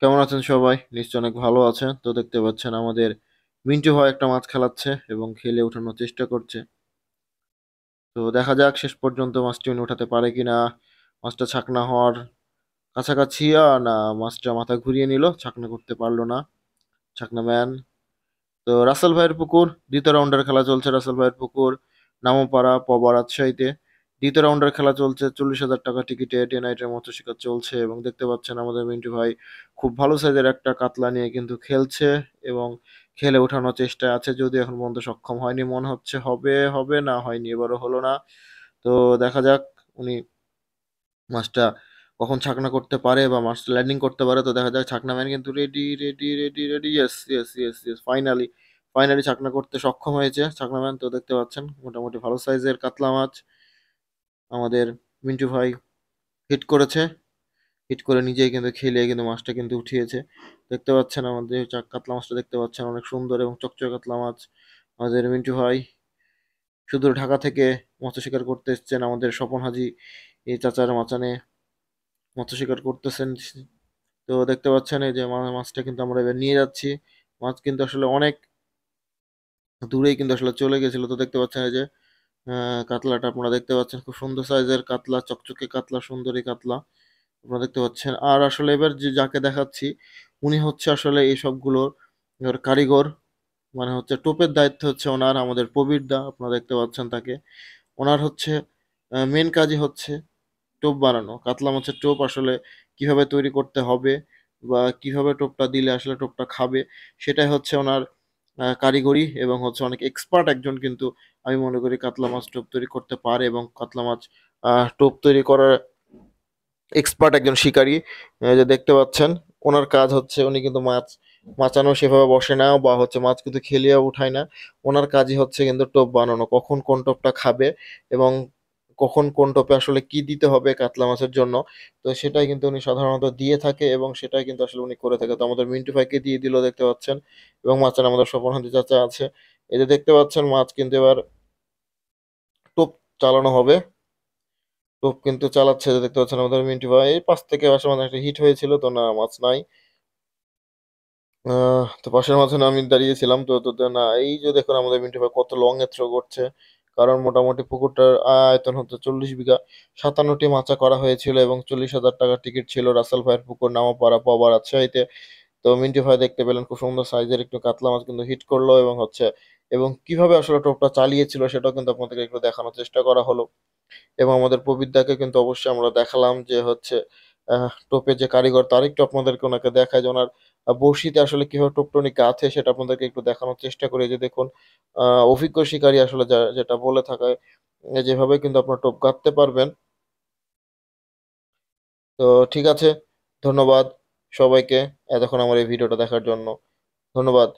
কেমন আছেন সবাই? নিশ্চয় অনেক ভালো আছেন। তো দেখতে পাচ্ছেন আমাদের মিন্টু ভাই একটা মাছ খেলাচ্ছে এবং খেলে ওঠানোর চেষ্টা করছে। তো দেখা যাক শেষ পর্যন্ত মাছটি উনি উঠাতে পারে কিনা। মাছটা ছাকনা হওয়ার কাছাকাছি না মাছটা মাথা ঘুরিয়ে নিল, ছাকনা করতে পারলো না ছাকনা ম্যান। তো রাসেল ভাইয়ের পুকুর দ্বিতীয় রাউন্ডের খেলা চলছে। রাসেল ভাইয়ের পুকুর নামপাড়া পবা রাজশাহীতে দ্বিতীয় রাউন্ডের খেলা চলছে। 40,000 টাকা টিকিটে ডে নাইটের মতো শিকার চলছে এবং দেখতে পাচ্ছেন আমাদের মিন্টু ভাই খুব ভালো সাইজের একটা কাতলা নিয়ে কিন্তু খেলছে এবং খেলে ওঠানোর চেষ্টায় আছে, যদি এখন পর্যন্ত সক্ষম হয়নি। মনে হচ্ছে হবে হবে না হয়নি, এবারও হলো না। তো দেখা যাক উনি মাছটা কখন ছাকনা করতে পারে বা মাছটা ল্যান্ডিং করতে পারে। তো দেখা যায় ছাকনা ম্যান কিন্তু ready ready ready ready, yes yes yes yes, finally finally ছাকনা করতে সক্ষম হয়েছে ছাকনা ম্যান। তো দেখতে পাচ্ছেন মোটামুটি ভালো সাইজের কাতলা মাছ আমাদের মিন্টু ভাই হিট করেছে। হিট করে নিজেই কিন্তু খেলিয়ে কিন্তু মাছটা কিন্তু উঠিয়েছে। দেখতে পাচ্ছেন আমাদের কাতলা মাছটা দেখতে পাচ্ছেন, অনেক সুন্দর এবং চকচকে কাতলা মাছ। আমাদের মিন্টু ভাই সুদূর ঢাকা থেকে মৎস্য শিকার করতে এসেছেন আমাদের স্বপন হাজি এই চাচার মাচানে মৎস্য শিকার করতেছেন। তো দেখতে পাচ্ছেন এই যে মাছটা কিন্তু আমরা এবার নিয়ে যাচ্ছি। মাছ কিন্তু আসলে অনেক দূরেই কিন্তু আসলে চলে গেছিল। তো দেখতে পাচ্ছেন এই যে কাতলাটা আপনারা দেখতে পাচ্ছেন, খুব সুন্দর সাইজের কাতলা, চকচকে কাতলা, সুন্দরী কাতলা আপনারা দেখতে পাচ্ছেন। আর আসলে এবার যে যাকে দেখাচ্ছি উনি হচ্ছে আসলে এই সবগুলোর কারিগর, মানে হচ্ছে টোপের দায়িত্ব হচ্ছে ওনার, আমাদের প্রবীর দা আপনারা দেখতে পাচ্ছেন তাকে। ওনার হচ্ছে মেন কাজই হচ্ছে টোপ বানানো, কাতলা মাছের টোপ আসলে কিভাবে তৈরি করতে হবে বা কিভাবে টোপটা দিলে আসলে টোপটা খাবে, সেটাই হচ্ছে ওনার কারিগরি এবং হচ্ছে অনেক এক্সপার্ট একজন কিন্তু। আমি মনে করি কাতলা মাছ টোপ তৈরি করতে পারে এবং কাতলা মাছ টোপ তৈরি করার এক্সপার্ট একজন শিকারী। যে দেখতে পাচ্ছেন ওনার কাজ হচ্ছে উনি কিন্তু মাছ মাচানো সেভাবে বসে না বা হচ্ছে মাছ কিন্তু খেলিয়ে উঠায় না। ওনার কাজই হচ্ছে কিন্তু টোপ বানানো, কখন কোন টোপটা খাবে এবং কখন কোন টোপে আসলে কি দিতে হবে কাতলা মাছের জন্য। তো সেটাই কিন্তু উনি সাধারণত দিয়ে থাকে এবং সেটাই কিন্তু আসলে উনি করে থাকে। তো আমাদের মিন্টু ভাইকে দিয়ে দিল দেখতে পাচ্ছেন, এবং মাছের আমাদের স্বপন হান্তি চাচা আছে। এই যে দেখতে পাচ্ছেন মাছ কিন্তু এবার টোপ চালানো হবে। টোপ কিন্তু চালাচ্ছে, যে দেখতে পাচ্ছেন আমাদের মিন্টু ভাই। এই পাশ থেকে বাসার মাঝে একটা হিট হয়েছিল, তো না মাছ নাই। তো পাশের মাঝে না আমি দাঁড়িয়েছিলাম, তো না এই যে দেখুন আমাদের মিন্টু ভাই কত লং এ থ্রো করছে। কারণ মোটামুটি পুকুরটার আয়তন হচ্ছে 40 বিঘা, 57টি মাচা করা হয়েছিল এবং 40,000 টাকা টিকিট ছিল। রাসেল ভাইয়ের পুকুর নামাপাড়া পবা রাজশাহীতে। তো মিন্টু ভাই দেখতে পেলেন খুব সুন্দর সাইজের একটু কাতলা মাছ কিন্তু হিট করলো এবং হচ্ছে এবং কিভাবে আসলে টোপটা চালিয়েছিল সেটাও কিন্তু আপনাদেরকে একটু দেখানোর চেষ্টা করা হলো। এবং আমাদের প্রবীরদাকে কিন্তু অবশ্যই আমরা দেখালাম যে হচ্ছে টোপে যে কারিগর, তার একটু আপনাদেরকে ওনাকে দেখায় যে ওনার বড়শিতে আসলে কিভাবে টোপটনি গাঁথে সেটা আপনাদেরকে একটু দেখানোর চেষ্টা করি। যে দেখুন অভিজ্ঞ শিকারী আসলে যেটা বলে থাকায় যেভাবে কিন্তু আপনার টোপ গাঁথতে পারবেন। তো ঠিক আছে, ধন্যবাদ সবাইকে এতক্ষণ আমার এই ভিডিওটা দেখার জন্য। ধন্যবাদ।